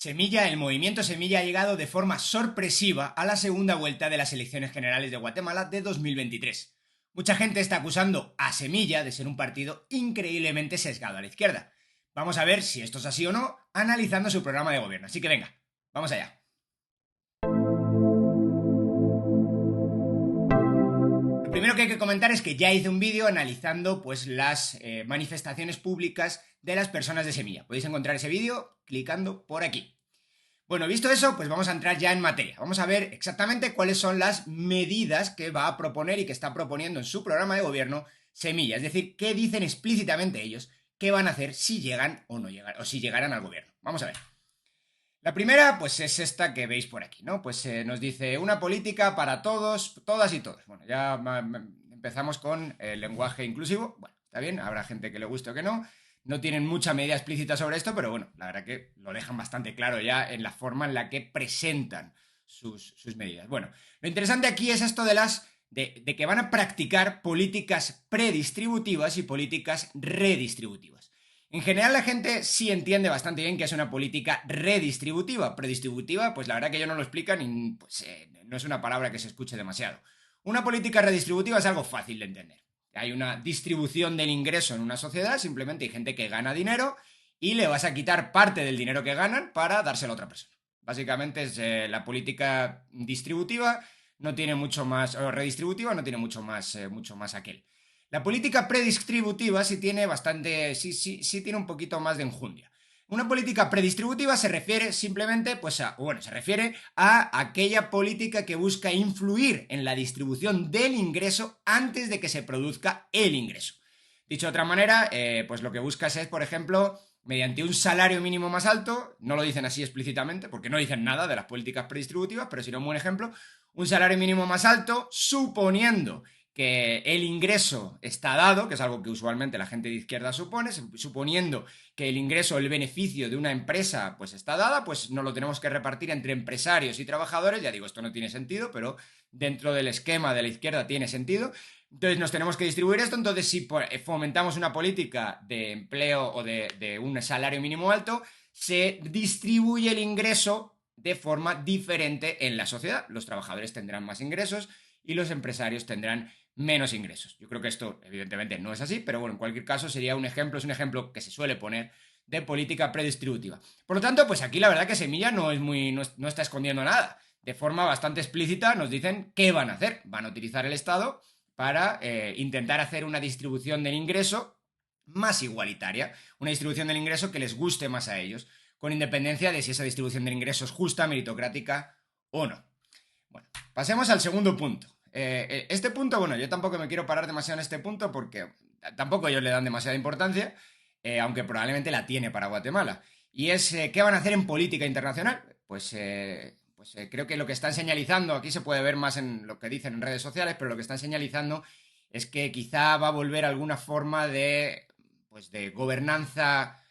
Semilla, el movimiento Semilla ha llegado de forma sorpresiva a la segunda vuelta de las elecciones generales de Guatemala de 2023. Mucha gente está acusando a Semilla de ser un partido increíblemente sesgado a la izquierda. Vamos a ver si esto es así o no, analizando su programa de gobierno. Así que venga, vamos allá. Lo primero que hay que comentar es que ya hice un vídeo analizando pues las manifestaciones públicas de las personas de Semilla. Podéis encontrar ese vídeo clicando por aquí. Bueno, visto eso, pues vamos a entrar ya en materia. Vamos a ver exactamente cuáles son las medidas que va a proponer y que está proponiendo en su programa de gobierno Semilla. Es decir, qué dicen explícitamente ellos qué van a hacer si llegan o no llegan, o si llegaran al gobierno. Vamos a ver. La primera, pues es esta que veis por aquí, ¿no? Pues nos dice una política para todos, todas y todos. Bueno, ya empezamos con el lenguaje inclusivo. Bueno, está bien, habrá gente que le guste o que no. No tienen mucha medida explícita sobre esto, pero bueno, la verdad que lo dejan bastante claro ya en la forma en la que presentan sus medidas. Bueno, lo interesante aquí es esto de que van a practicar políticas predistributivas y políticas redistributivas. En general la gente sí entiende bastante bien que es una política redistributiva. Predistributiva, pues la verdad que yo no lo explican y pues, no es una palabra que se escuche demasiado. Una política redistributiva es algo fácil de entender. Hay una distribución del ingreso en una sociedad, simplemente hay gente que gana dinero y le vas a quitar parte del dinero que ganan para dárselo a otra persona. Básicamente es la política distributiva, no tiene mucho más, o redistributiva, no tiene mucho más aquel. La política predistributiva sí tiene bastante, sí tiene un poquito más de enjundia. Una política predistributiva se refiere simplemente, pues se refiere a aquella política que busca influir en la distribución del ingreso antes de que se produzca el ingreso. Dicho de otra manera, pues lo que buscas es, por ejemplo, mediante un salario mínimo más alto, no lo dicen así explícitamente, porque no dicen nada de las políticas predistributivas, pero si no un buen ejemplo, un salario mínimo más alto, suponiendo que el ingreso está dado, que es algo que usualmente la gente de izquierda supone, suponiendo que el ingreso, el beneficio de una empresa pues está dada, pues no lo tenemos que repartir entre empresarios y trabajadores. Ya digo, esto no tiene sentido, pero dentro del esquema de la izquierda tiene sentido. Entonces nos tenemos que distribuir esto. Entonces si fomentamos una política de empleo o de un salario mínimo alto, se distribuye el ingreso de forma diferente en la sociedad. Los trabajadores tendrán más ingresos y los empresarios tendrán menos ingresos. Yo creo que esto evidentemente no es así, pero bueno, en cualquier caso sería un ejemplo que se suele poner de política predistributiva. Por lo tanto, pues aquí la verdad que Semilla no está escondiendo nada. De forma bastante explícita nos dicen qué van a hacer. Van a utilizar el Estado para intentar hacer una distribución del ingreso más igualitaria, una distribución del ingreso que les guste más a ellos, con independencia de si esa distribución del ingreso es justa, meritocrática o no. Bueno, pasemos al segundo punto. Este punto, bueno, yo tampoco me quiero parar demasiado en este punto porque tampoco ellos le dan demasiada importancia, aunque probablemente la tiene para Guatemala. Y es, ¿qué van a hacer en política internacional? Pues creo que lo que están señalizando, aquí se puede ver más en lo que dicen en redes sociales, pero lo que están señalizando es que quizá va a volver alguna forma de gobernanza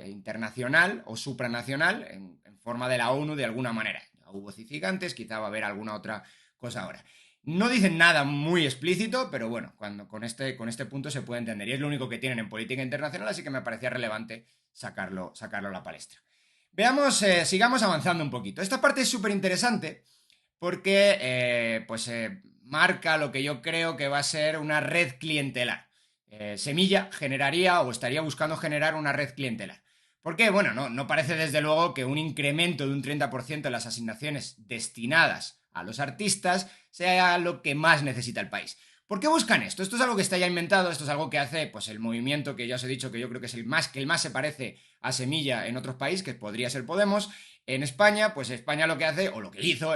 internacional o supranacional en forma de la ONU de alguna manera. Ya hubo gigantes, quizá va a haber alguna otra cosa ahora. No dicen nada muy explícito, pero bueno, con este punto se puede entender. Y es lo único que tienen en política internacional, así que me parecía relevante sacarlo a la palestra. Veamos, sigamos avanzando un poquito. Esta parte es súper interesante porque marca lo que yo creo que va a ser una red clientelar. Semilla generaría o estaría buscando generar una red clientelar. ¿Por qué? Bueno, no parece desde luego que un incremento de un 30% en las asignaciones destinadas a los artistas sea lo que más necesita el país. ¿Por qué buscan esto? Esto es algo que está ya inventado, esto es algo que hace pues el movimiento que ya os he dicho que yo creo que es el que más se parece a Semilla en otros países, que podría ser Podemos. En España, pues España lo que hace, o lo que hizo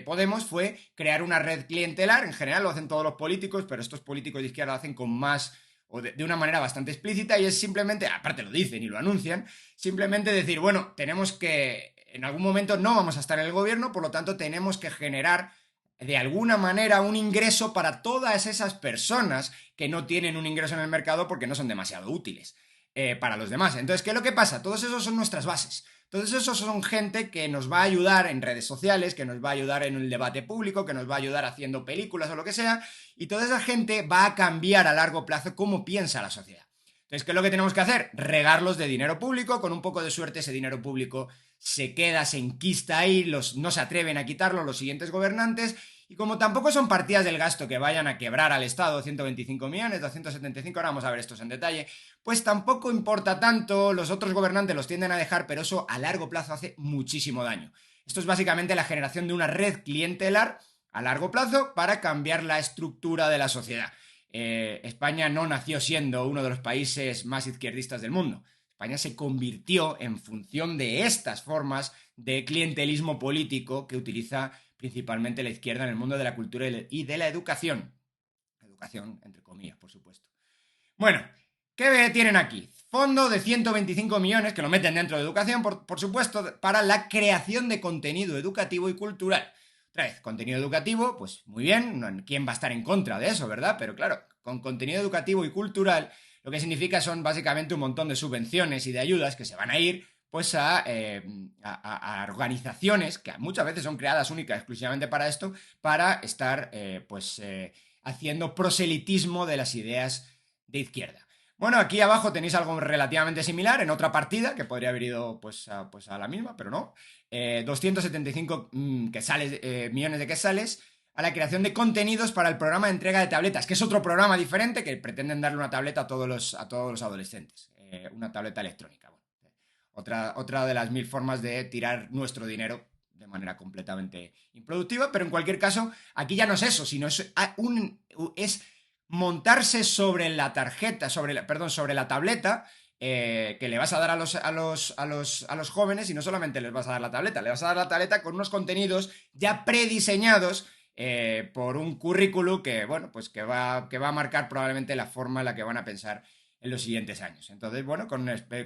Podemos, fue crear una red clientelar. En general lo hacen todos los políticos, pero estos políticos de izquierda lo hacen con más o de una manera bastante explícita, y es simplemente, aparte lo dicen y lo anuncian, simplemente decir, bueno, tenemos que, en algún momento no vamos a estar en el gobierno, por lo tanto tenemos que generar de alguna manera un ingreso para todas esas personas que no tienen un ingreso en el mercado porque no son demasiado útiles para los demás. Entonces, ¿qué es lo que pasa? Todos esos son nuestras bases. Todos esos son gente que nos va a ayudar en redes sociales, que nos va a ayudar en el debate público, que nos va a ayudar haciendo películas o lo que sea, y toda esa gente va a cambiar a largo plazo cómo piensa la sociedad. Entonces, ¿qué es lo que tenemos que hacer? Regarlos de dinero público, con un poco de suerte ese dinero público se queda, se enquista ahí, no se atreven a quitarlo los siguientes gobernantes, y como tampoco son partidas del gasto que vayan a quebrar al Estado, 125 millones, 275, ahora vamos a ver estos en detalle, pues tampoco importa tanto, los otros gobernantes los tienden a dejar, pero eso a largo plazo hace muchísimo daño. Esto es básicamente la generación de una red clientelar a largo plazo para cambiar la estructura de la sociedad. España no nació siendo uno de los países más izquierdistas del mundo. España se convirtió en función de estas formas de clientelismo político que utiliza principalmente la izquierda en el mundo de la cultura y de la educación. Educación, entre comillas, por supuesto. Bueno, ¿qué tienen aquí? Fondo de 125 millones, que lo meten dentro de educación, por supuesto, para la creación de contenido educativo y cultural. Otra vez, contenido educativo, pues muy bien, ¿quién va a estar en contra de eso, verdad? Pero claro, con contenido educativo y cultural, lo que significa son básicamente un montón de subvenciones y de ayudas que se van a ir pues a organizaciones que muchas veces son creadas única y exclusivamente para esto, para estar haciendo proselitismo de las ideas de izquierda. Bueno, aquí abajo tenéis algo relativamente similar en otra partida, que podría haber ido pues a la misma, pero no. 275 millones de quetzales a la creación de contenidos para el programa de entrega de tabletas, que es otro programa diferente que pretenden darle una tableta a todos los adolescentes. Una tableta electrónica. Bueno, otra de las 1000 formas de tirar nuestro dinero de manera completamente improductiva, pero en cualquier caso, aquí ya no es eso, sino es montarse sobre la tarjeta, sobre la tableta que le vas a dar a los jóvenes, y no solamente les vas a dar la tableta, le vas a dar la tableta con unos contenidos ya prediseñados por un currículum que, bueno, pues que va a marcar probablemente la forma en la que van a pensar en los siguientes años. Entonces, bueno,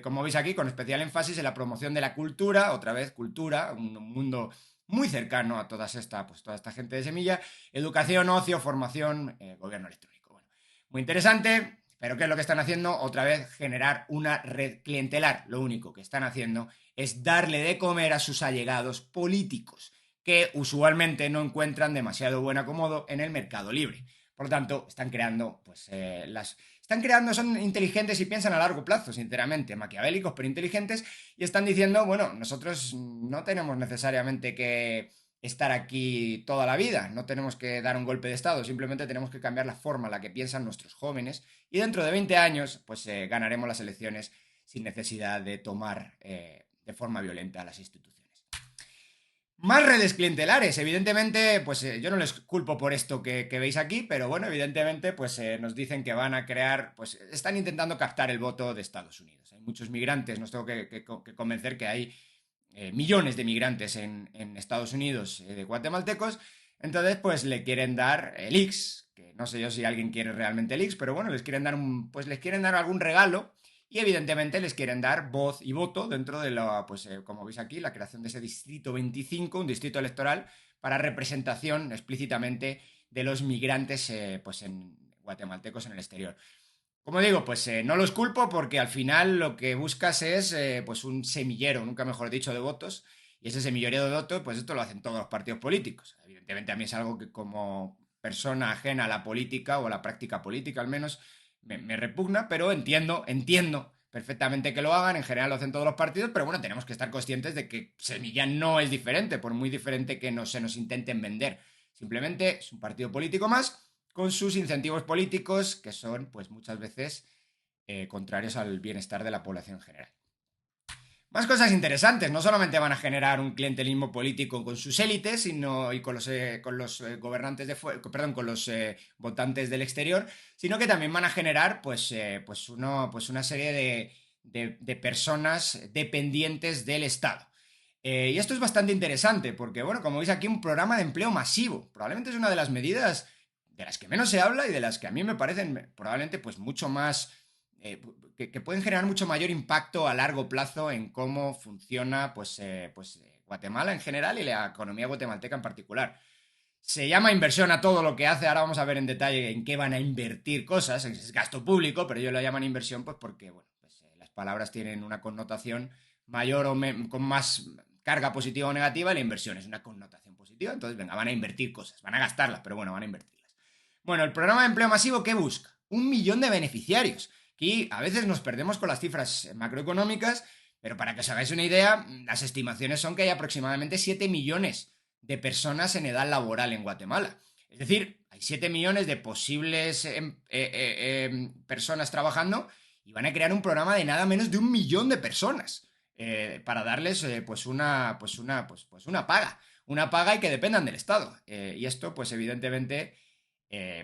como veis aquí, con especial énfasis en la promoción de la cultura, otra vez cultura, un mundo muy cercano a toda esta gente de semilla, educación, ocio, formación, gobierno electrónico. Bueno, muy interesante, pero ¿qué es lo que están haciendo? Otra vez generar una red clientelar. Lo único que están haciendo es darle de comer a sus allegados políticos, que usualmente no encuentran demasiado buen acomodo en el mercado libre. Por lo tanto, están creando son inteligentes y piensan a largo plazo, sinceramente, maquiavélicos pero inteligentes, y están diciendo, bueno, nosotros no tenemos necesariamente que estar aquí toda la vida, no tenemos que dar un golpe de estado, simplemente tenemos que cambiar la forma en la que piensan nuestros jóvenes, y dentro de 20 años pues ganaremos las elecciones sin necesidad de tomar de forma violenta las instituciones. Más redes clientelares, evidentemente, pues yo no les culpo por esto que veis aquí, pero bueno, evidentemente, pues nos dicen que van a crear, pues están intentando captar el voto de Estados Unidos. Hay muchos migrantes, nos tengo que convencer que hay millones de migrantes en Estados Unidos de guatemaltecos, entonces pues le quieren dar el X, que no sé yo si alguien quiere realmente el X, pero bueno, les quieren dar algún regalo. Y evidentemente les quieren dar voz y voto dentro de como veis aquí, la creación de ese distrito 25, un distrito electoral para representación explícitamente de los migrantes en guatemaltecos en el exterior. Como digo, pues no los culpo porque al final lo que buscas es pues un semillero, nunca mejor dicho, de votos, y ese semillero de votos, pues esto lo hacen todos los partidos políticos. Evidentemente a mí es algo que como persona ajena a la política o a la práctica política al menos me repugna, pero entiendo perfectamente que lo hagan, en general lo hacen todos los partidos, pero bueno, tenemos que estar conscientes de que Semilla no es diferente, por muy diferente que se nos intenten vender. Simplemente es un partido político más con sus incentivos políticos que son, pues muchas veces, contrarios al bienestar de la población en general. Más cosas interesantes, no solamente van a generar un clientelismo político con sus élites, sino y con los gobernantes con los votantes del exterior, sino que también van a generar una serie de personas dependientes del Estado. Y esto es bastante interesante porque, bueno, como veis aquí, un programa de empleo masivo. Probablemente es una de las medidas de las que menos se habla y de las que a mí me parecen probablemente pues mucho más que pueden generar mucho mayor impacto a largo plazo en cómo funciona Guatemala en general y la economía guatemalteca en particular. Se llama inversión a todo lo que hace, ahora vamos a ver en detalle en qué van a invertir cosas, es gasto público, pero ellos lo llaman inversión pues porque bueno, las palabras tienen una connotación mayor con más carga positiva o negativa, la inversión es una connotación positiva, entonces venga, van a invertir cosas, van a gastarlas, pero bueno, van a invertirlas. Bueno, el programa de empleo masivo, ¿qué busca? 1 millón de beneficiarios, Aquí a veces nos perdemos con las cifras macroeconómicas, pero para que os hagáis una idea, las estimaciones son que hay aproximadamente 7 millones de personas en edad laboral en Guatemala. Es decir, hay 7 millones de posibles personas trabajando y van a crear un programa de nada menos de 1 millón de personas para darles una paga. Una paga y que dependan del Estado. Y esto, pues evidentemente,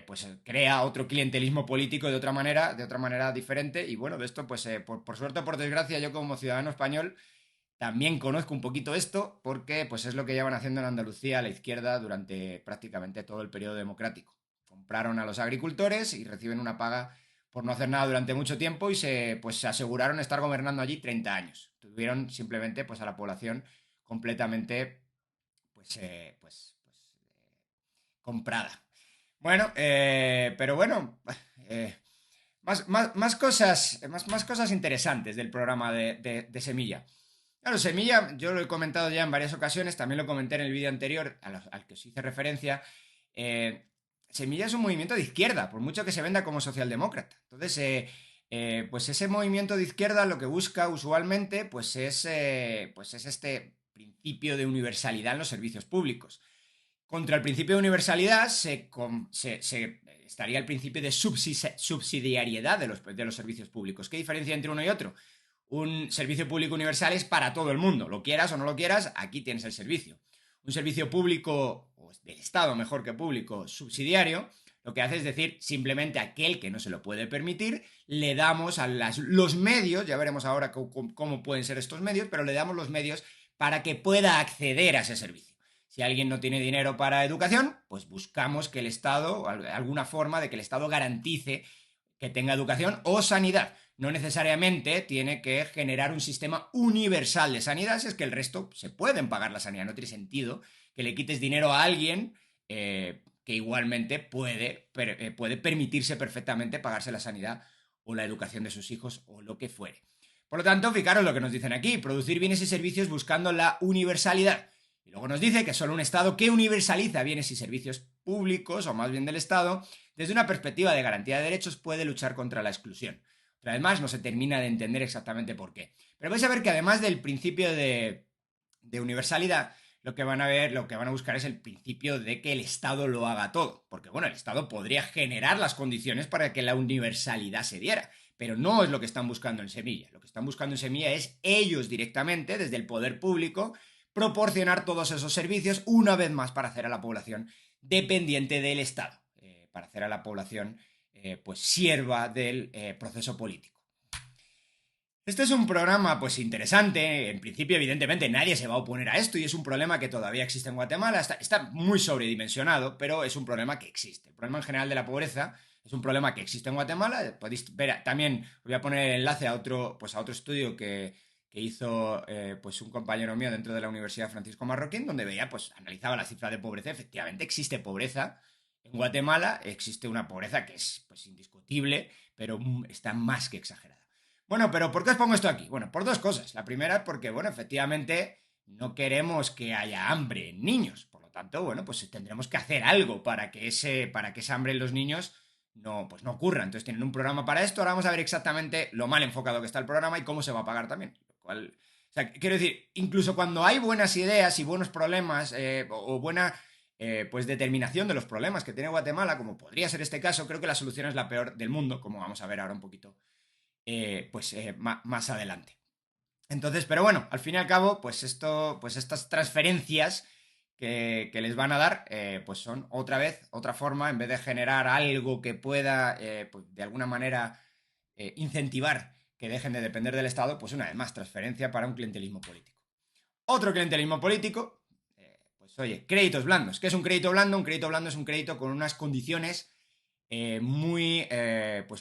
pues crea otro clientelismo político de otra manera diferente. Y bueno, de esto, pues por suerte o por desgracia, yo como ciudadano español también conozco un poquito esto porque pues es lo que llevan haciendo en Andalucía a la izquierda durante prácticamente todo el periodo democrático. Compraron a los agricultores y reciben una paga por no hacer nada durante mucho tiempo y se aseguraron estar gobernando allí 30 años. Tuvieron simplemente pues a la población completamente pues, comprada. Bueno, pero bueno, eh, más cosas interesantes del programa de Semilla. Claro, Semilla, yo lo he comentado ya en varias ocasiones, también lo comenté en el vídeo anterior al que os hice referencia. eh, Semilla es un movimiento de izquierda, por mucho que se venda como socialdemócrata. Entonces, pues ese movimiento de izquierda lo que busca usualmente pues es este principio de universalidad en los servicios públicos. Contra el principio de universalidad estaría el principio de subsidiariedad de los servicios públicos. ¿Qué diferencia entre uno y otro? Un servicio público universal es para todo el mundo. Lo quieras o no lo quieras, aquí tienes el servicio. Un servicio público, o del Estado mejor que público, subsidiario, lo que hace es decir, simplemente a aquel que no se lo puede permitir, le damos los medios, ya veremos ahora cómo pueden ser estos medios, pero le damos los medios para que pueda acceder a ese servicio. Si alguien no tiene dinero para educación, pues buscamos que el Estado, alguna forma de que el Estado garantice que tenga educación o sanidad. No necesariamente tiene que generar un sistema universal de sanidad, si es que el resto se pueden pagar la sanidad. No tiene sentido que le quites dinero a alguien que igualmente puede permitirse perfectamente pagarse la sanidad o la educación de sus hijos o lo que fuere. Por lo tanto, fijaros lo que nos dicen aquí, producir bienes y servicios buscando la universalidad. Y luego nos dice que solo un Estado que universaliza bienes y servicios públicos, o más bien del Estado, desde una perspectiva de garantía de derechos, puede luchar contra la exclusión. Pero además no se termina de entender exactamente por qué. Pero vais a ver que además del principio de universalidad, lo que van a buscar es el principio de que el Estado lo haga todo. Porque, bueno, el Estado podría generar las condiciones para que la universalidad se diera. Pero no es lo que están buscando en Semilla. Lo que están buscando en Semilla es ellos directamente, desde el poder público, proporcionar todos esos servicios una vez más para hacer a la población dependiente del Estado, para hacer a la población pues sierva del proceso político. Este es un programa pues interesante, en principio evidentemente nadie se va a oponer a esto y es un problema que todavía existe en Guatemala, está muy sobredimensionado, pero es un problema que existe. El problema en general de la pobreza es un problema que existe en Guatemala, podéis ver, también os voy a poner el enlace a otro estudio que hizo pues un compañero mío dentro de la Universidad Francisco Marroquín, donde veía, pues analizaba la cifra de pobreza. Efectivamente existe pobreza en Guatemala, existe una pobreza que es pues indiscutible, pero está más que exagerada. Bueno, pero ¿por qué os pongo esto aquí? Bueno, por dos cosas. La primera es porque, bueno, efectivamente no queremos que haya hambre en niños. Por lo tanto, bueno, pues tendremos que hacer algo para que esa hambre en los niños no ocurra. Entonces tienen un programa para esto. Ahora vamos a ver exactamente lo mal enfocado que está el programa y cómo se va a pagar también. O sea, quiero decir, incluso cuando hay buenas ideas y buenos problemas o buena pues determinación de los problemas que tiene Guatemala, como podría ser este caso, creo que la solución es la peor del mundo, como vamos a ver ahora un poquito más adelante. Entonces, pero bueno, al fin y al cabo, pues estas transferencias que les van a dar, pues son otra forma, en vez de generar algo que pueda, pues de alguna manera, incentivar que dejen de depender del Estado, pues una vez más, transferencia para un clientelismo político. Otro clientelismo político, pues oye, créditos blandos. ¿Qué es un crédito blando? Un crédito blando es un crédito con unas condiciones pues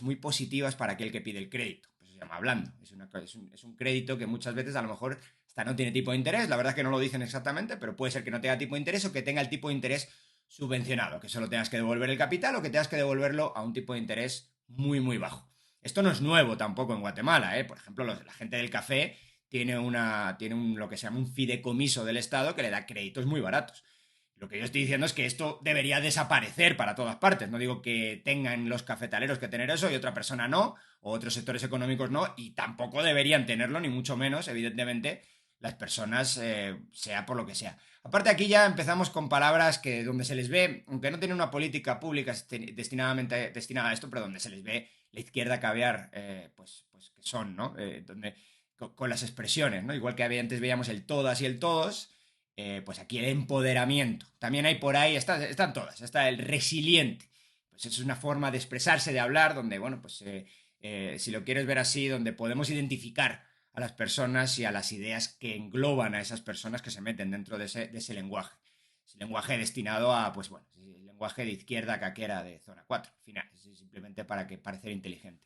muy positivas para aquel que pide el crédito. Pues se llama blando. Es un crédito que muchas veces a lo mejor hasta no tiene tipo de interés. La verdad es que no lo dicen exactamente, pero puede ser que no tenga tipo de interés o que tenga el tipo de interés subvencionado, que solo tengas que devolver el capital o que tengas que devolverlo a un tipo de interés muy, muy bajo. Esto no es nuevo tampoco en Guatemala, ¿eh? Por ejemplo, la gente del café tiene lo que se llama un fideicomiso del Estado que le da créditos muy baratos. Lo que yo estoy diciendo es que esto debería desaparecer para todas partes. No digo que tengan los cafetaleros que tener eso y otra persona no, o otros sectores económicos no, y tampoco deberían tenerlo, ni mucho menos, evidentemente, las personas, sea por lo que sea. Aparte aquí ya empezamos con palabras que donde se les ve, aunque no tienen una política pública destinada a esto, pero donde se les ve la izquierda caviar, pues que son, ¿no? Con las expresiones, ¿no? Igual que antes veíamos el todas y el todos, pues aquí el empoderamiento. También hay por ahí, están todas, está el resiliente. Pues es una forma de expresarse, de hablar, donde, bueno, pues si lo quieres ver así, donde podemos identificar a las personas y a las ideas que engloban a esas personas que se meten dentro de ese lenguaje. Ese lenguaje destinado a, pues bueno, el lenguaje de izquierda caquera de zona 4, al final, simplemente para que parecer inteligente.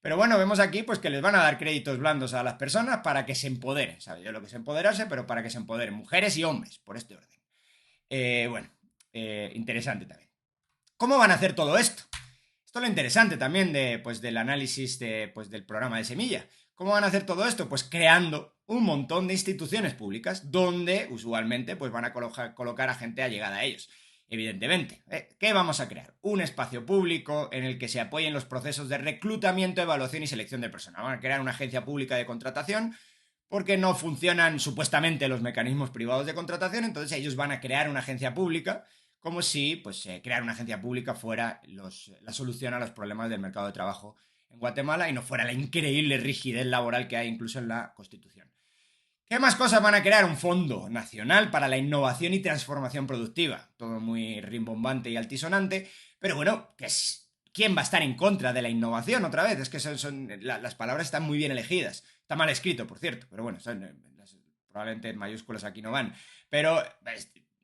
Pero bueno, vemos aquí pues que les van a dar créditos blandos a las personas para que se empoderen. ¿Sabes yo lo que es empoderarse? Pero para que se empoderen mujeres y hombres, por este orden. Bueno, interesante también. ¿Cómo van a hacer todo esto? Esto es lo interesante también del análisis del programa de Semilla. ¿Cómo van a hacer todo esto? Pues creando un montón de instituciones públicas donde usualmente pues van a colocar a gente allegada a ellos. Evidentemente, ¿qué vamos a crear? Un espacio público en el que se apoyen los procesos de reclutamiento, evaluación y selección de personal. Van a crear una agencia pública de contratación porque no funcionan supuestamente los mecanismos privados de contratación, entonces ellos van a crear una agencia pública como si pues, crear una agencia pública fuera la solución a los problemas del mercado de trabajo en Guatemala y no fuera la increíble rigidez laboral que hay incluso en la Constitución. ¿Qué más cosas van a crear? Un fondo nacional para la innovación y transformación productiva. Todo muy rimbombante y altisonante, pero bueno, ¿quién va a estar en contra de la innovación otra vez? Es que las palabras están muy bien elegidas. Está mal escrito, por cierto, pero bueno, probablemente en mayúsculas aquí no van. Pero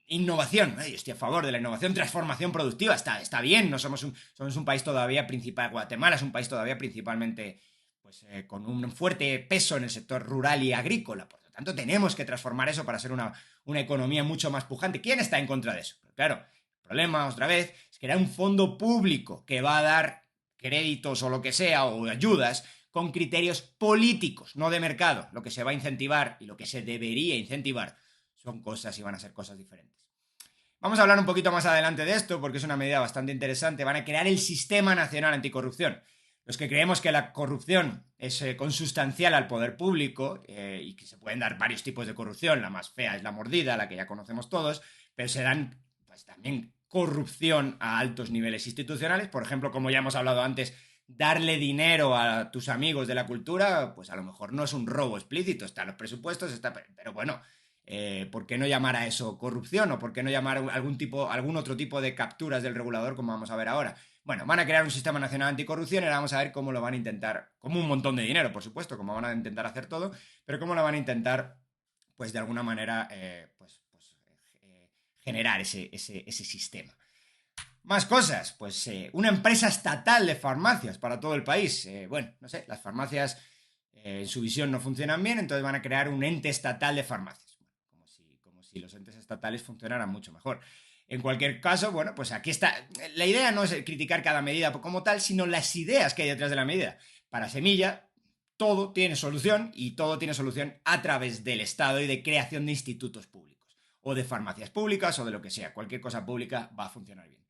innovación, yo estoy a favor de la innovación, transformación productiva, está bien, no somos un país todavía principal, Guatemala es un país todavía principalmente pues, con un fuerte peso en el sector rural y agrícola, por lo tanto tenemos que transformar eso para ser una economía mucho más pujante. ¿Quién está en contra de eso? Pero claro, el problema, otra vez, es que era un fondo público que va a dar créditos o lo que sea, o ayudas, con criterios políticos, no de mercado. Lo que se va a incentivar y lo que se debería incentivar son cosas y van a ser cosas diferentes. Vamos a hablar un poquito más adelante de esto porque es una medida bastante interesante. Van a crear el Sistema Nacional Anticorrupción. Los que creemos que la corrupción es consustancial al poder público y que se pueden dar varios tipos de corrupción, la más fea es la mordida, la que ya conocemos todos, pero se dan pues, también corrupción a altos niveles institucionales, por ejemplo, como ya hemos hablado antes, darle dinero a tus amigos de la cultura, pues a lo mejor no es un robo explícito, está en los presupuestos, pero bueno, ¿por qué no llamar a eso corrupción? ¿O por qué no llamar a algún otro tipo de capturas del regulador como vamos a ver ahora? Bueno, van a crear un sistema nacional anticorrupción y ahora vamos a ver cómo lo van a intentar, como un montón de dinero, por supuesto, cómo van a intentar hacer todo, pero cómo lo van a intentar, pues de alguna manera, generar ese sistema. Más cosas, pues una empresa estatal de farmacias para todo el país. Bueno, no sé, las farmacias en su visión no funcionan bien, entonces van a crear un ente estatal de farmacias. Como si los entes estatales funcionaran mucho mejor. En cualquier caso, bueno, pues aquí está. La idea no es criticar cada medida como tal, sino las ideas que hay detrás de la medida. Para Semilla, todo tiene solución y todo tiene solución a través del Estado y de creación de institutos públicos o de farmacias públicas o de lo que sea. Cualquier cosa pública va a funcionar bien.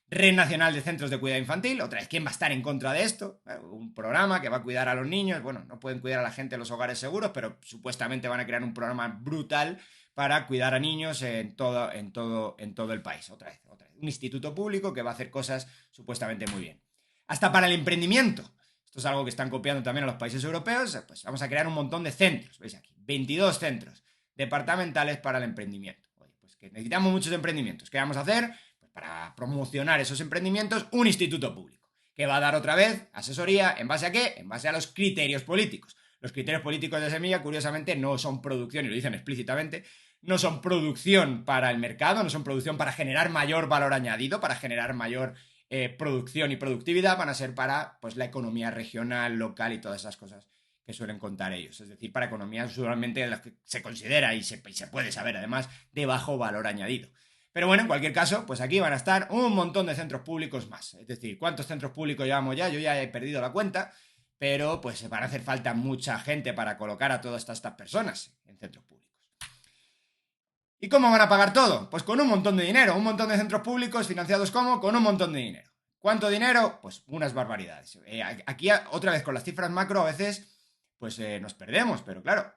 Red Nacional de Centros de Cuidado Infantil, otra vez, ¿quién va a estar en contra de esto? Un programa que va a cuidar a los niños, bueno, no pueden cuidar a la gente en los hogares seguros, pero supuestamente van a crear un programa brutal para cuidar a niños en todo el país. Otra vez, un instituto público que va a hacer cosas supuestamente muy bien. Hasta para el emprendimiento. Esto es algo que están copiando también a los países europeos, pues vamos a crear un montón de centros, veis aquí, 22 centros departamentales para el emprendimiento. Oye, pues que necesitamos muchos emprendimientos. ¿Qué vamos a hacer? Para promocionar esos emprendimientos, un instituto público, que va a dar otra vez asesoría, ¿en base a qué? En base a los criterios políticos. Los criterios políticos de Semilla, curiosamente, no son producción, y lo dicen explícitamente, no son producción para el mercado, no son producción para generar mayor valor añadido, para generar mayor producción y productividad, van a ser para pues, la economía regional, local y todas esas cosas que suelen contar ellos. Es decir, para economías usualmente en las que se considera y se puede saber además de bajo valor añadido. Pero bueno, en cualquier caso, pues aquí van a estar un montón de centros públicos más. Es decir, ¿cuántos centros públicos llevamos ya? Yo ya he perdido la cuenta, pero pues van a hacer falta mucha gente para colocar a todas estas personas en centros públicos. ¿Y ¿Y cómo van a pagar todo? Pues con un montón de dinero, un montón de centros públicos financiados ¿cómo? Con un montón de dinero. ¿Cuánto dinero? Pues unas barbaridades. Aquí otra vez con las cifras macro a veces pues nos perdemos, pero claro,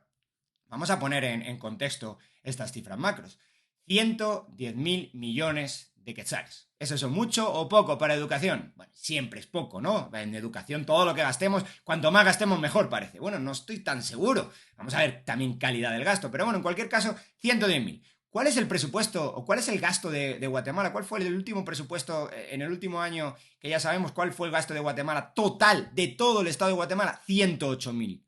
vamos a poner en contexto estas cifras macros. 110.000 millones de quetzales. ¿Es eso mucho o poco para educación? Bueno, siempre es poco, ¿no? En educación todo lo que gastemos, cuanto más gastemos mejor parece. Bueno, no estoy tan seguro. Vamos a ver también calidad del gasto, pero bueno, en cualquier caso, 110.000. ¿Cuál es el presupuesto o cuál es el gasto de Guatemala? ¿Cuál fue el último presupuesto en el último año que ya sabemos cuál fue el gasto de Guatemala total de todo el estado de Guatemala? 108.000.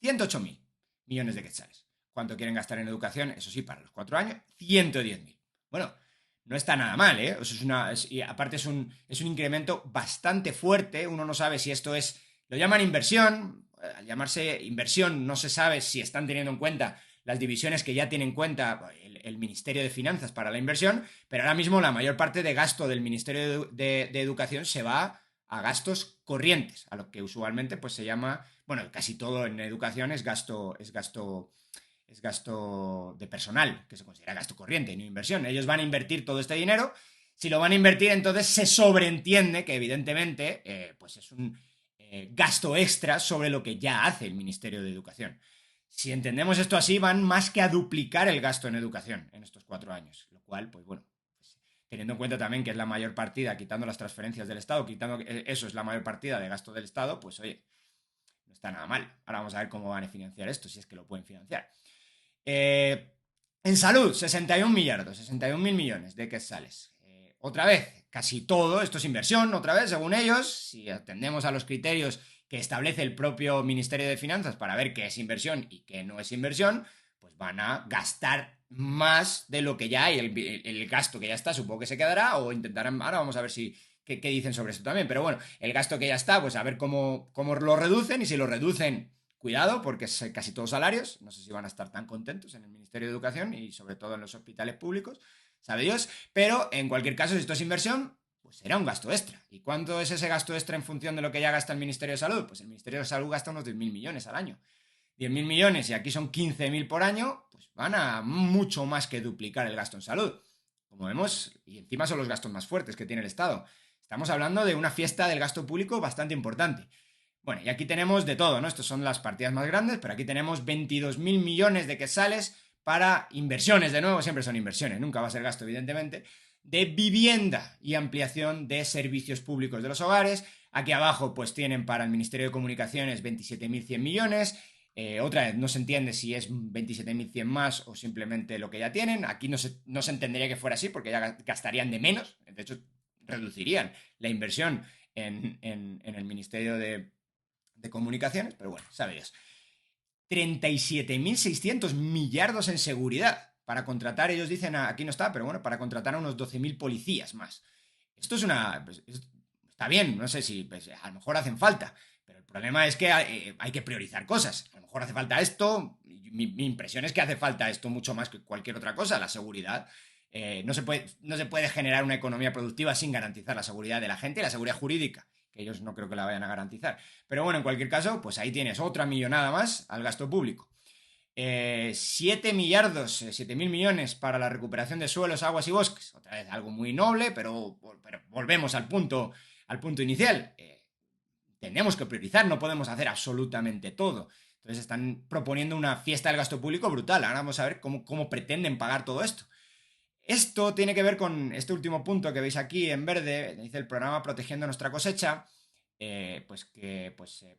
108.000 millones de quetzales. ¿Cuánto quieren gastar en educación? Eso sí, para los 4 años, 110.000. Bueno, no está nada mal, ¿eh? Y aparte es un incremento bastante fuerte. Uno no sabe si esto es... Lo llaman inversión. Al llamarse inversión no se sabe si están teniendo en cuenta las divisiones que ya tiene en cuenta el Ministerio de Finanzas para la inversión, pero ahora mismo la mayor parte de gasto del Ministerio de Educación se va a gastos corrientes, a lo que usualmente pues se llama, bueno, casi todo en educación es gasto de personal, que se considera gasto corriente, no inversión. Ellos van a invertir todo este dinero. Si lo van a invertir, entonces se sobreentiende que evidentemente pues es un gasto extra sobre lo que ya hace el Ministerio de Educación. Si entendemos esto así, van más que a duplicar el gasto en educación en estos 4 años, lo cual, pues bueno, teniendo en cuenta también que es la mayor partida, quitando las transferencias del Estado, quitando eso es la mayor partida de gasto del Estado, pues oye, no está nada mal. Ahora vamos a ver cómo van a financiar esto, si es que lo pueden financiar. En salud, 61 millardos, 61.000 millones de quetzales. Otra vez, casi todo esto es inversión, otra vez, según ellos, si atendemos a los criterios que establece el propio Ministerio de Finanzas para ver qué es inversión y qué no es inversión, pues van a gastar más de lo que ya hay, el gasto que ya está supongo que se quedará o intentarán, ahora vamos a ver si qué dicen sobre esto también, pero bueno, el gasto que ya está, pues a ver cómo lo reducen y si lo reducen, cuidado, porque es casi todos salarios, no sé si van a estar tan contentos en el Ministerio de Educación y sobre todo en los hospitales públicos, sabe Dios, pero en cualquier caso, si esto es inversión, pues será un gasto extra. ¿Y cuánto es ese gasto extra en función de lo que ya gasta el Ministerio de Salud? Pues el Ministerio de Salud gasta unos 10.000 millones al año. 10.000 millones y aquí son 15.000 por año, pues van a mucho más que duplicar el gasto en salud. Como vemos, y encima son los gastos más fuertes que tiene el Estado. Estamos hablando de una fiesta del gasto público bastante importante. Bueno, y aquí tenemos de todo, ¿no? Estas son las partidas más grandes, pero aquí tenemos 22.000 millones de quetzales para inversiones, de nuevo, siempre son inversiones, nunca va a ser gasto, evidentemente, de vivienda y ampliación de servicios públicos de los hogares. Aquí abajo, pues tienen para el Ministerio de Comunicaciones 27.100 millones. Otra vez, no se entiende si es 27.100 más o simplemente lo que ya tienen. Aquí no se entendería que fuera así porque ya gastarían de menos. De hecho, reducirían la inversión en el Ministerio de Comunicaciones, pero bueno, sabe Dios. 37.600 millardos en seguridad para contratar, ellos dicen, aquí no está, pero bueno, para contratar a unos 12.000 policías más. Esto es una... Pues, está bien, no sé si pues, a lo mejor hacen falta, pero el problema es que hay que priorizar cosas. A lo mejor hace falta esto, mi impresión es que hace falta esto mucho más que cualquier otra cosa, la seguridad. No se puede generar una economía productiva sin garantizar la seguridad de la gente y la seguridad jurídica, que ellos no creo que la vayan a garantizar. Pero bueno, en cualquier caso, pues ahí tienes otra millonada más al gasto público. 7 millardos, 7.000 millones para la recuperación de suelos, aguas y bosques. Otra vez algo muy noble, pero volvemos al punto inicial. Tenemos que priorizar, no podemos hacer absolutamente todo. Entonces están proponiendo una fiesta del gasto público brutal. Ahora vamos a ver cómo pretenden pagar todo esto. Esto tiene que ver con este último punto que veis aquí en verde, dice el programa Protegiendo nuestra cosecha,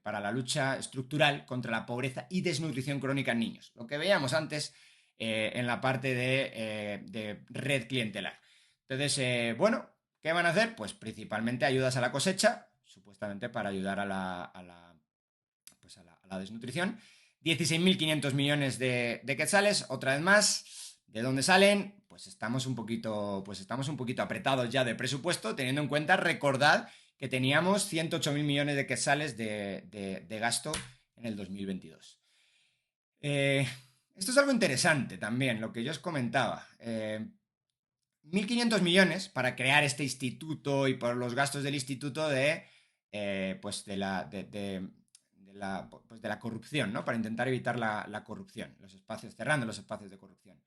para la lucha estructural contra la pobreza y desnutrición crónica en niños. Lo que veíamos antes en la parte de red clientelar. Entonces, bueno, ¿qué van a hacer? Pues principalmente ayudas a la cosecha, supuestamente para ayudar a la desnutrición. 16.500 millones de quetzales, otra vez más. ¿De dónde salen? Pues estamos un poquito apretados ya de presupuesto, teniendo en cuenta, recordad que teníamos 108.000 millones de quetzales de gasto en el 2022. Esto es algo interesante también, lo que yo os comentaba. 1.500 millones para crear este instituto y por los gastos del instituto de la corrupción, ¿no? Para intentar evitar la corrupción, cerrando los espacios de corrupción.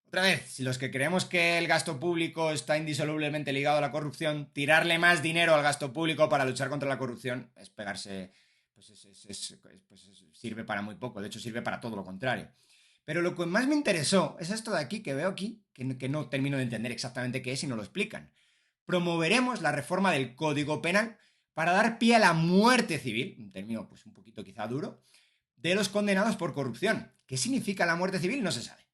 Otra vez, si los que creemos que el gasto público está indisolublemente ligado a la corrupción, tirarle más dinero al gasto público para luchar contra la corrupción es pegarse, sirve para muy poco, de hecho sirve para todo lo contrario. Pero lo que más me interesó es esto de aquí, que veo aquí, que no termino de entender exactamente qué es y no lo explican. Promoveremos la reforma del Código Penal para dar pie a la muerte civil, un término pues un poquito quizá duro, de los condenados por corrupción. ¿Qué significa la muerte civil? No se sabe.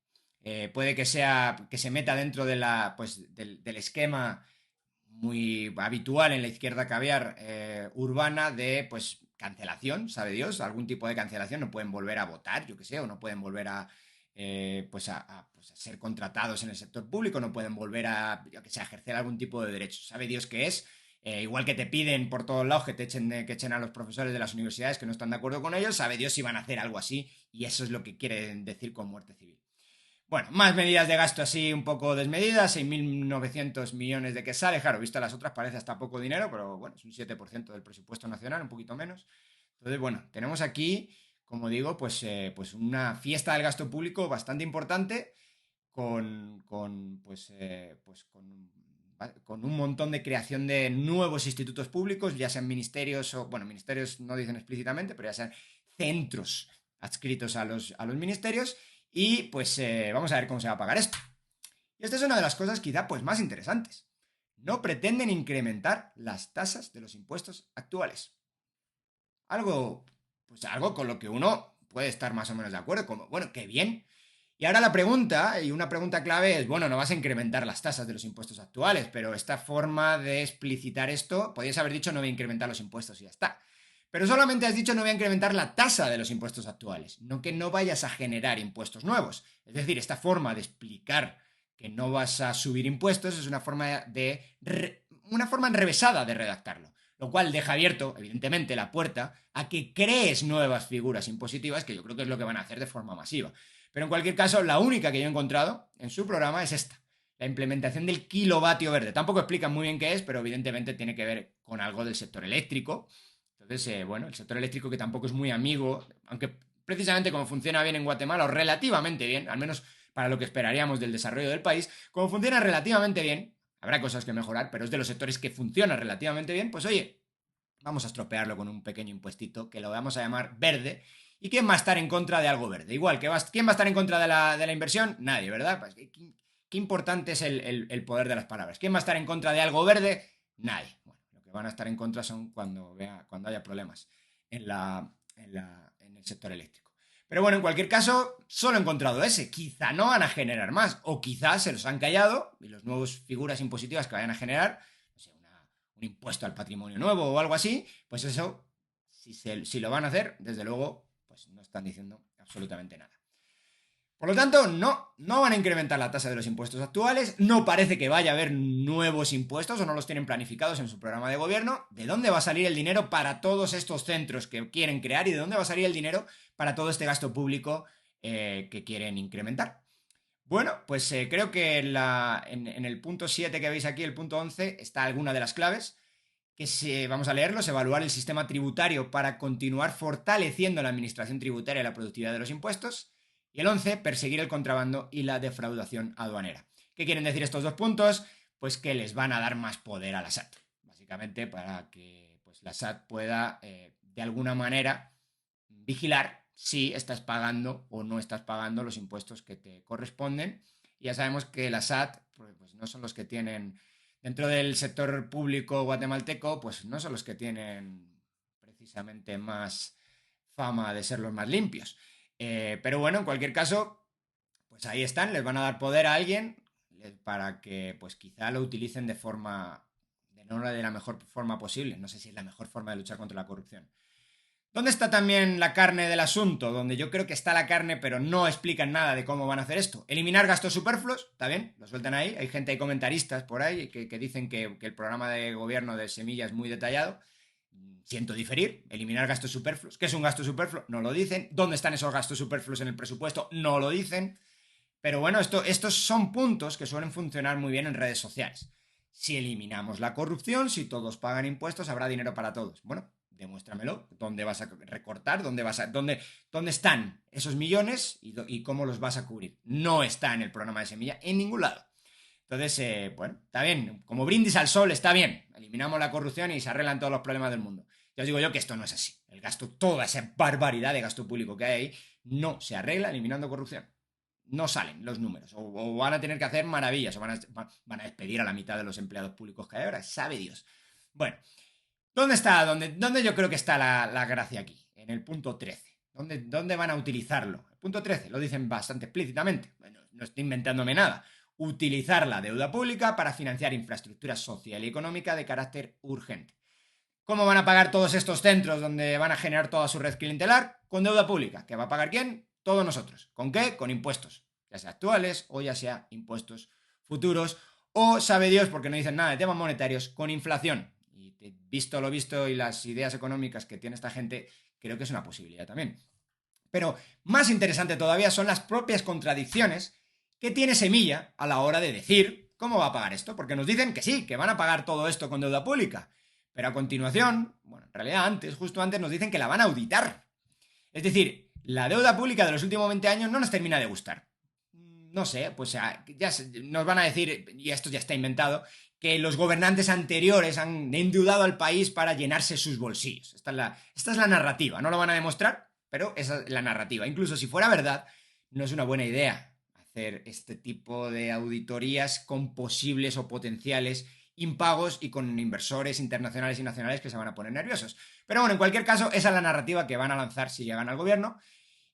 Puede que sea que se meta dentro de del esquema muy habitual en la izquierda caviar urbana de pues cancelación, sabe Dios, algún tipo de cancelación, no pueden volver a votar, yo que sé, o no pueden volver a ser contratados en el sector público, no pueden volver a, yo que sé, a ejercer algún tipo de derecho. Sabe Dios qué es. Igual que te piden por todos lados que echen a los profesores de las universidades que no están de acuerdo con ellos, sabe Dios si van a hacer algo así, y eso es lo que quieren decir con muerte civil. Bueno, más medidas de gasto así un poco desmedidas, 6.900 millones de que sale, claro, visto las otras parece hasta poco dinero, pero bueno, es un 7% del presupuesto nacional, un poquito menos. Entonces, bueno, tenemos aquí, como digo, pues una fiesta del gasto público bastante importante con un montón de creación de nuevos institutos públicos, ya sean ministerios o, bueno, ministerios no dicen explícitamente, pero ya sean centros adscritos a los ministerios y pues vamos a ver cómo se va a pagar esto. Y esta es una de las cosas quizá pues más interesantes. No pretenden incrementar las tasas de los impuestos actuales. Algo con lo que uno puede estar más o menos de acuerdo, como, bueno, qué bien. Y ahora la pregunta, y una pregunta clave es, bueno, no vas a incrementar las tasas de los impuestos actuales, pero esta forma de explicitar esto, podrías haber dicho no voy a incrementar los impuestos y ya está. Pero solamente has dicho no voy a incrementar la tasa de los impuestos actuales, no que no vayas a generar impuestos nuevos. Es decir, esta forma de explicar que no vas a subir impuestos es una forma una forma enrevesada de redactarlo, lo cual deja abierto, evidentemente, la puerta a que crees nuevas figuras impositivas, que yo creo que es lo que van a hacer de forma masiva. Pero en cualquier caso, la única que yo he encontrado en su programa es esta, la implementación del kilovatio verde. Tampoco explican muy bien qué es, pero evidentemente tiene que ver con algo del sector eléctrico. Entonces, bueno, el sector eléctrico que tampoco es muy amigo, aunque precisamente como funciona bien en Guatemala, o relativamente bien, al menos para lo que esperaríamos del desarrollo del país, como funciona relativamente bien, habrá cosas que mejorar, pero es de los sectores que funciona relativamente bien, pues oye, vamos a estropearlo con un pequeño impuestito que lo vamos a llamar verde. ¿Y quién va a estar en contra de algo verde? Igual, ¿quién va a estar en contra de la inversión? Nadie, ¿verdad? Pues, ¿qué importante es el poder de las palabras? ¿Quién va a estar en contra de algo verde? Nadie. Bueno, lo que van a estar en contra son cuando haya problemas en el sector eléctrico. Pero bueno, en cualquier caso, solo he encontrado ese. Quizá no van a generar más, o quizás se los han callado y las nuevas figuras impositivas que vayan a generar, no sé, un impuesto al patrimonio nuevo o algo así, pues eso, si lo van a hacer, desde luego, pues no están diciendo absolutamente nada. Por lo tanto, no van a incrementar la tasa de los impuestos actuales, no parece que vaya a haber nuevos impuestos o no los tienen planificados en su programa de gobierno. ¿De dónde va a salir el dinero para todos estos centros que quieren crear y de dónde va a salir el dinero para todo este gasto público que quieren incrementar? Bueno, pues creo que en el punto 7 que veis aquí, el punto 11, está alguna de las claves vamos a leerlos, evaluar el sistema tributario para continuar fortaleciendo la administración tributaria y la productividad de los impuestos. Y el 11, perseguir el contrabando y la defraudación aduanera. ¿Qué quieren decir estos dos puntos? Pues que les van a dar más poder a la SAT, básicamente para que pues, la SAT pueda, de alguna manera, vigilar si estás pagando o no estás pagando los impuestos que te corresponden. Y ya sabemos que la SAT pues no son los que tienen dentro del sector público guatemalteco, pues no son los que tienen precisamente más fama de ser los más limpios. Pero bueno, en cualquier caso, pues ahí están, les van a dar poder a alguien para que pues quizá lo utilicen no de la mejor forma posible. No sé si es la mejor forma de luchar contra la corrupción. ¿Dónde está también la carne del asunto? Donde yo creo que está la carne, pero no explican nada de cómo van a hacer esto. Eliminar gastos superfluos, está bien, lo sueltan ahí. Hay gente, hay comentaristas por ahí que dicen que el programa de gobierno de Semilla es muy detallado. Siento diferir, eliminar gastos superfluos. ¿Qué es un gasto superfluo? No lo dicen. ¿Dónde están esos gastos superfluos en el presupuesto? No lo dicen. Pero bueno, estos son puntos que suelen funcionar muy bien en redes sociales. Si eliminamos la corrupción, si todos pagan impuestos, habrá dinero para todos. Bueno, demuéstramelo. ¿Dónde vas a recortar? ¿Dónde están esos millones y cómo los vas a cubrir? No está en el programa de Semilla en ningún lado. Entonces, bueno, está bien. Como brindis al sol, está bien. Eliminamos la corrupción y se arreglan todos los problemas del mundo. Ya os digo yo que esto no es así. El gasto, toda esa barbaridad de gasto público que hay ahí, no se arregla eliminando corrupción. No salen los números. O van a tener que hacer maravillas. O van a despedir a la mitad de los empleados públicos que hay ahora. Sabe Dios. Bueno, ¿dónde está? ¿Dónde yo creo que está la gracia aquí? En el punto 13. ¿Dónde van a utilizarlo? El punto 13 lo dicen bastante explícitamente. Bueno, no estoy inventándome nada. Utilizar la deuda pública para financiar infraestructura social y económica de carácter urgente. ¿Cómo van a pagar todos estos centros donde van a generar toda su red clientelar? Con deuda pública. ¿Que va a pagar quién? Todos nosotros. ¿Con qué? Con impuestos. Ya sea actuales o ya sea impuestos futuros. O sabe Dios, porque no dicen nada de temas monetarios, con inflación. Y visto lo visto y las ideas económicas que tiene esta gente, creo que es una posibilidad también. Pero más interesante todavía son las propias contradicciones que tiene Semilla a la hora de decir cómo va a pagar esto. Porque nos dicen que sí, que van a pagar todo esto con deuda pública. Pero a continuación, bueno, en realidad justo antes nos dicen que la van a auditar. Es decir, la deuda pública de los últimos 20 años no nos termina de gustar. No sé, pues ya nos van a decir, y esto ya está inventado, que los gobernantes anteriores han endeudado al país para llenarse sus bolsillos. Esta es la narrativa, no lo van a demostrar, pero esa es la narrativa. Incluso si fuera verdad, no es una buena idea hacer este tipo de auditorías con posibles o potenciales impagos y con inversores internacionales y nacionales que se van a poner nerviosos. Pero bueno, en cualquier caso, esa es la narrativa que van a lanzar si llegan al gobierno.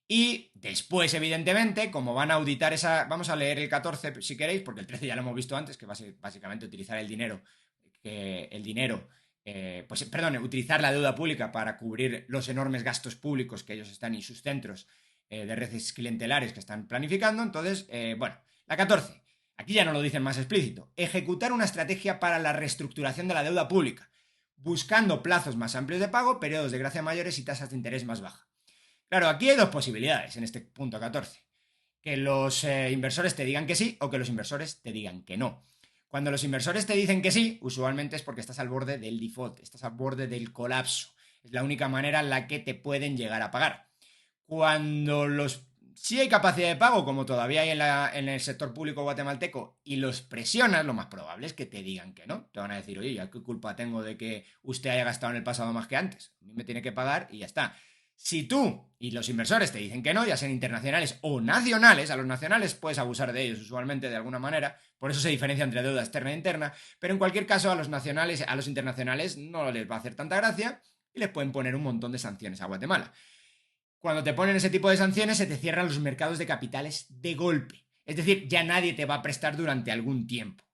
Y después, evidentemente, como van a auditar esa... Vamos a leer el 14 si queréis, porque el 13 ya lo hemos visto antes, que va a ser básicamente utilizar el dinero, utilizar la deuda pública para cubrir los enormes gastos públicos que ellos están y sus centros de redes clientelares que están planificando. Entonces, la 14. Aquí ya no lo dicen más explícito. Ejecutar una estrategia para la reestructuración de la deuda pública, buscando plazos más amplios de pago, periodos de gracia mayores y tasas de interés más bajas. Claro, aquí hay dos posibilidades en este punto 14. Que los inversores te digan que sí o que los inversores te digan que no. Cuando los inversores te dicen que sí, usualmente es porque estás al borde del default, estás al borde del colapso. Es la única manera en la que te pueden llegar a pagar. Cuando sí hay capacidad de pago, como todavía hay en el sector público guatemalteco, y los presionas, lo más probable es que te digan que no. Te van a decir, oye, ¿qué culpa tengo de que usted haya gastado en el pasado más que antes? A mí me tiene que pagar y ya está. Si tú y los inversores te dicen que no, ya sean internacionales o nacionales, a los nacionales puedes abusar de ellos usualmente de alguna manera, por eso se diferencia entre deuda externa e interna, pero en cualquier caso a los nacionales, a los internacionales no les va a hacer tanta gracia y les pueden poner un montón de sanciones a Guatemala. Cuando te ponen ese tipo de sanciones se te cierran los mercados de capitales de golpe. Es decir, ya nadie te va a prestar durante algún tiempo.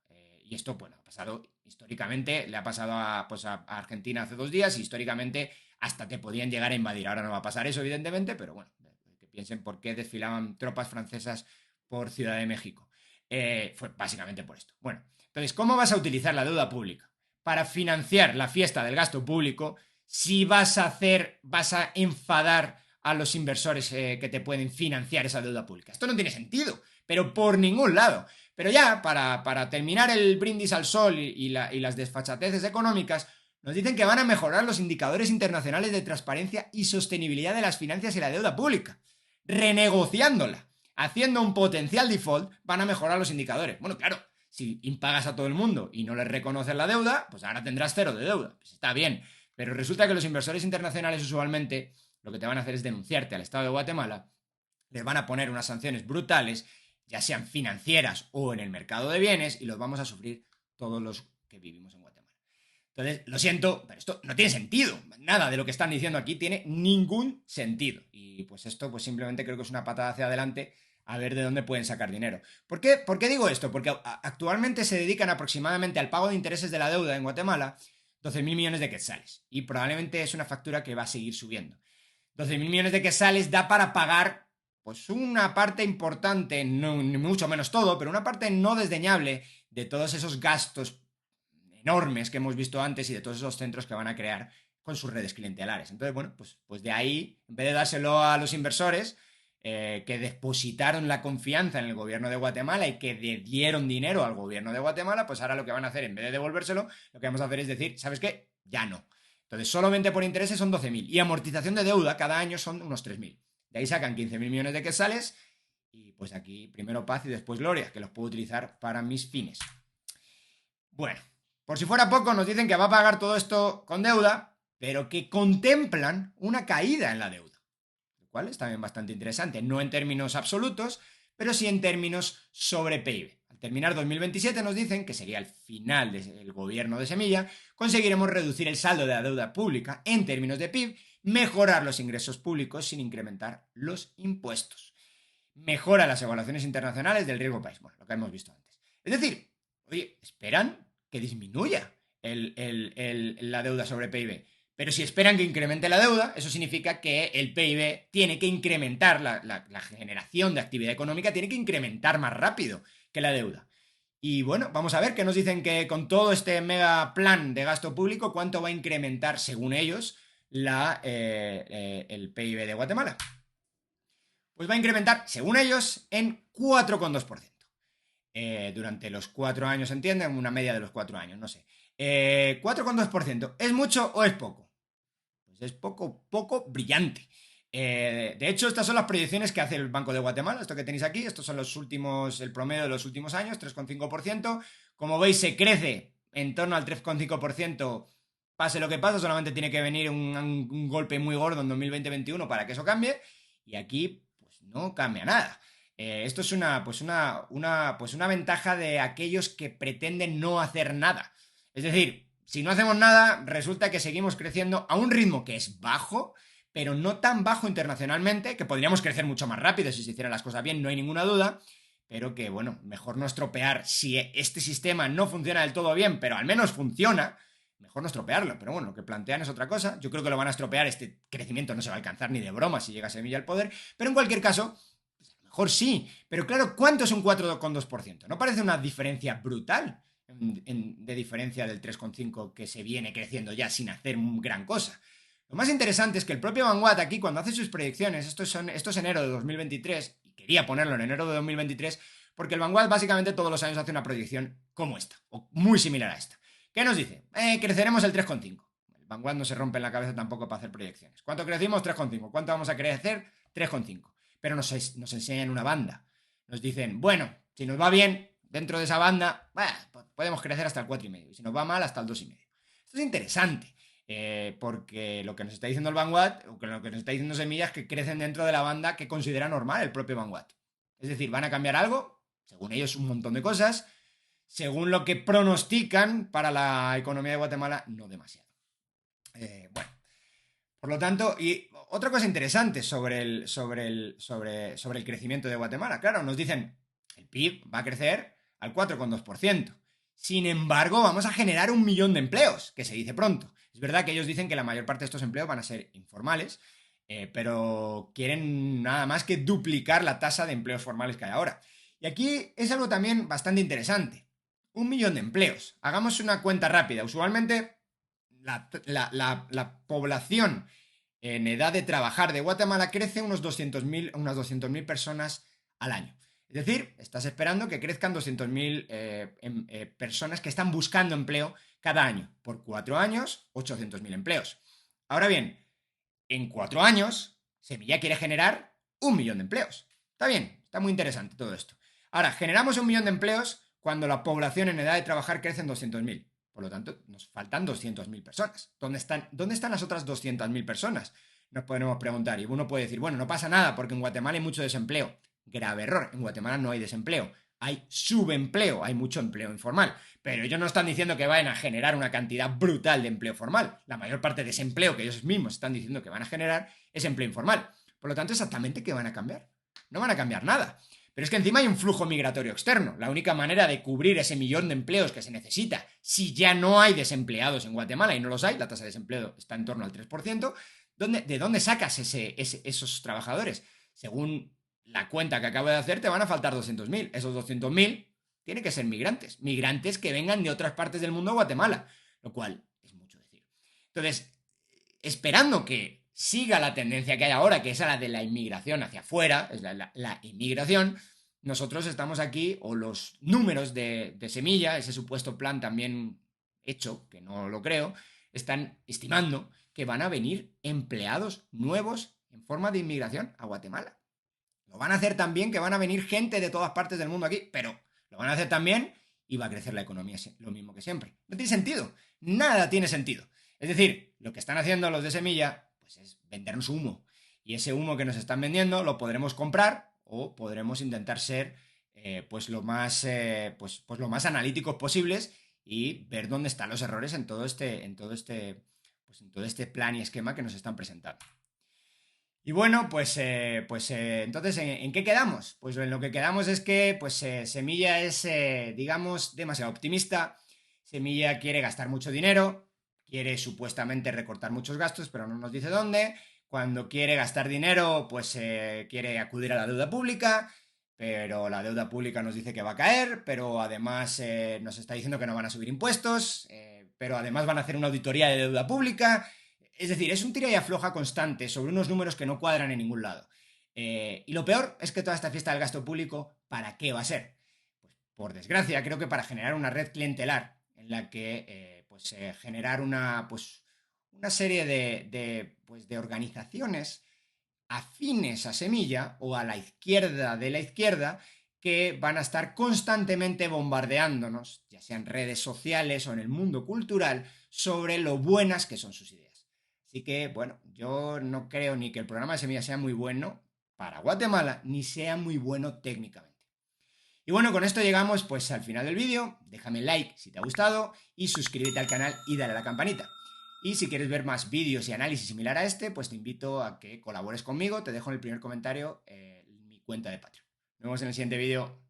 Y esto, bueno, ha pasado históricamente, le ha pasado a Argentina hace 2 días y históricamente hasta te podían llegar a invadir. Ahora no va a pasar eso, evidentemente, pero bueno, que piensen por qué desfilaban tropas francesas por Ciudad de México. Fue básicamente por esto. Bueno, entonces, ¿cómo vas a utilizar la deuda pública? Para financiar la fiesta del gasto público, si vas a enfadar a los inversores que te pueden financiar esa deuda pública. Esto no tiene sentido, pero por ningún lado. Pero ya, para terminar el brindis al sol y las desfachateces económicas, nos dicen que van a mejorar los indicadores internacionales de transparencia y sostenibilidad de las finanzas y la deuda pública. Renegociándola, haciendo un potencial default, van a mejorar los indicadores. Bueno, claro, si impagas a todo el mundo y no les reconoces la deuda, pues ahora tendrás 0 de deuda. Pues está bien. Pero resulta que los inversores internacionales usualmente lo que te van a hacer es denunciarte al Estado de Guatemala, les van a poner unas sanciones brutales, ya sean financieras o en el mercado de bienes, y los vamos a sufrir todos los que vivimos en Guatemala. Entonces, lo siento, pero esto no tiene sentido. Nada de lo que están diciendo aquí tiene ningún sentido. Y pues esto pues simplemente creo que es una patada hacia adelante a ver de dónde pueden sacar dinero. ¿Por qué digo esto? Porque actualmente se dedican aproximadamente al pago de intereses de la deuda en Guatemala 12.000 millones de quetzales. Y probablemente es una factura que va a seguir subiendo. 12.000 millones de quetzales da para pagar pues una parte importante, no, ni mucho menos todo, pero una parte no desdeñable de todos esos gastos enormes que hemos visto antes y de todos esos centros que van a crear con sus redes clientelares. Entonces, bueno, pues de ahí, en vez de dárselo a los inversores que depositaron la confianza en el gobierno de Guatemala y que dieron dinero al gobierno de Guatemala, pues ahora lo que van a hacer, en vez de devolvérselo, lo que vamos a hacer es decir, ¿sabes qué? Ya no. Entonces, solamente por intereses son 12.000. Y amortización de deuda cada año son unos 3.000. De ahí sacan 15.000 millones de quetzales. Y pues aquí primero paz y después gloria, que los puedo utilizar para mis fines. Bueno, por si fuera poco, nos dicen que va a pagar todo esto con deuda, pero que contemplan una caída en la deuda. Lo cual es también bastante interesante. No en términos absolutos, pero sí en términos sobre PIB. Al terminar 2027 nos dicen que sería el final del gobierno de Semilla, conseguiremos reducir el saldo de la deuda pública en términos de PIB, mejorar los ingresos públicos sin incrementar los impuestos. Mejora las evaluaciones internacionales del riesgo país. Bueno, lo que hemos visto antes. Es decir, oye, esperan que disminuya la deuda sobre PIB. Pero si esperan que incremente la deuda, eso significa que el PIB tiene que incrementar, la generación de actividad económica tiene que incrementar más rápido que la deuda. Y bueno, vamos a ver qué nos dicen que con todo este mega plan de gasto público, cuánto va a incrementar, según ellos, el PIB de Guatemala. Pues va a incrementar, según ellos, en 4,2%. Durante los 4 años, ¿entienden? Una media de los 4 años, no sé. 4,2%. ¿Es mucho o es poco? Pues es poco brillante. De hecho, estas son las proyecciones que hace el Banco de Guatemala, esto que tenéis aquí, estos son los últimos, el promedio de los últimos años, 3,5%. Como veis, se crece en torno al 3,5%, pase lo que pase, solamente tiene que venir un golpe muy gordo en 2020-2021 para que eso cambie, y aquí pues no cambia nada. Esto es una ventaja de aquellos que pretenden no hacer nada. Es decir, si no hacemos nada, resulta que seguimos creciendo a un ritmo que es bajo, pero no tan bajo internacionalmente, que podríamos crecer mucho más rápido si se hicieran las cosas bien, no hay ninguna duda, pero que, bueno, mejor no estropear. Si este sistema no funciona del todo bien, pero al menos funciona, mejor no estropearlo. Pero bueno, lo que plantean es otra cosa. Yo creo que lo van a estropear, este crecimiento no se va a alcanzar ni de broma si llega Semilla al poder, pero en cualquier caso, pues a lo mejor sí. Pero claro, ¿cuánto es un 4,2%? ¿No parece una diferencia brutal de diferencia del 3,5% que se viene creciendo ya sin hacer gran cosa? Lo más interesante es que el propio Vanguard aquí, cuando hace sus proyecciones, esto es enero de 2023, y quería ponerlo en enero de 2023, porque el Vanguard básicamente todos los años hace una proyección como esta, o muy similar a esta. ¿Qué nos dice? Creceremos el 3,5%. El Vanguard no se rompe en la cabeza tampoco para hacer proyecciones. ¿Cuánto crecimos? 3,5%. ¿Cuánto vamos a crecer? 3,5%. Pero nos enseñan una banda. Nos dicen, bueno, si nos va bien, dentro de esa banda, podemos crecer hasta el 4,5%. Y si nos va mal, hasta el 2,5%. Esto es interesante. Porque lo que nos está diciendo el Vanguard, o lo que nos está diciendo Semilla, es que crecen dentro de la banda que considera normal el propio Vanguard. Es decir, van a cambiar algo, según ellos un montón de cosas, según lo que pronostican para la economía de Guatemala, no demasiado. Bueno, por lo tanto, y otra cosa interesante sobre el crecimiento de Guatemala, claro, nos dicen, el PIB va a crecer al 4,2%. Sin embargo, vamos a generar 1 millón de empleos, que se dice pronto. Es verdad que ellos dicen que la mayor parte de estos empleos van a ser informales, pero quieren nada más que duplicar la tasa de empleos formales que hay ahora. Y aquí es algo también bastante interesante. 1 millón de empleos. Hagamos una cuenta rápida. Usualmente la población en edad de trabajar de Guatemala crece unas 200.000 personas al año. Es decir, estás esperando que crezcan 200.000 personas que están buscando empleo cada año. Por 4 años, 800.000 empleos. Ahora bien, en 4 años, Semilla quiere generar 1 millón de empleos. Está bien, está muy interesante todo esto. Ahora, generamos 1 millón de empleos cuando la población en edad de trabajar crece en 200.000. Por lo tanto, nos faltan 200.000 personas. ¿Dónde están las otras 200.000 personas? Nos podemos preguntar. Y uno puede decir, bueno, no pasa nada porque en Guatemala hay mucho desempleo. Grave error. En Guatemala no hay desempleo. Hay subempleo, hay mucho empleo informal. Pero ellos no están diciendo que vayan a generar una cantidad brutal de empleo formal. La mayor parte de ese empleo que ellos mismos están diciendo que van a generar es empleo informal. Por lo tanto, exactamente, ¿qué van a cambiar? No van a cambiar nada. Pero es que encima hay un flujo migratorio externo. La única manera de cubrir ese millón de empleos que se necesita, si ya no hay desempleados en Guatemala, y no los hay, la tasa de desempleo está en torno al 3%, ¿de dónde sacas esos trabajadores? Según la cuenta que acabo de hacer, te van a faltar 200.000. Esos 200.000 tienen que ser migrantes. Migrantes que vengan de otras partes del mundo a Guatemala. Lo cual es mucho decir. Entonces, esperando que siga la tendencia que hay ahora, que es la de la inmigración hacia afuera, es la inmigración, nosotros estamos aquí, o los números de Semilla, ese supuesto plan también hecho, que no lo creo, están estimando que van a venir empleados nuevos en forma de inmigración a Guatemala. Lo van a hacer también que van a venir gente de todas partes del mundo aquí, pero lo van a hacer también y va a crecer la economía lo mismo que siempre. No tiene sentido. Nada tiene sentido. Es decir, lo que están haciendo los de Semilla pues es vendernos humo. Y ese humo que nos están vendiendo lo podremos comprar o podremos intentar ser pues lo más analíticos posibles y ver dónde están los errores en todo este plan y esquema que nos están presentando. Y bueno, entonces, ¿en qué quedamos? Pues en lo que quedamos es que Semilla es, digamos, demasiado optimista. Semilla quiere gastar mucho dinero, quiere supuestamente recortar muchos gastos, pero no nos dice dónde. Cuando quiere gastar dinero, quiere acudir a la deuda pública, pero la deuda pública nos dice que va a caer, pero además nos está diciendo que no van a subir impuestos, pero además van a hacer una auditoría de deuda pública. Es decir, es un tira y afloja constante sobre unos números que no cuadran en ningún lado. Y lo peor es que toda esta fiesta del gasto público, ¿para qué va a ser? Pues por desgracia, creo que para generar una red clientelar en la que generar una serie de organizaciones afines a Semilla o a la izquierda de la izquierda que van a estar constantemente bombardeándonos, ya sea en redes sociales o en el mundo cultural, sobre lo buenas que son sus ideas. Así que, bueno, yo no creo ni que el programa de Semilla sea muy bueno para Guatemala, ni sea muy bueno técnicamente. Y bueno, con esto llegamos pues al final del vídeo. Déjame like si te ha gustado y suscríbete al canal y dale a la campanita. Y si quieres ver más vídeos y análisis similar a este, pues te invito a que colabores conmigo. Te dejo en el primer comentario mi cuenta de Patreon. Nos vemos en el siguiente vídeo.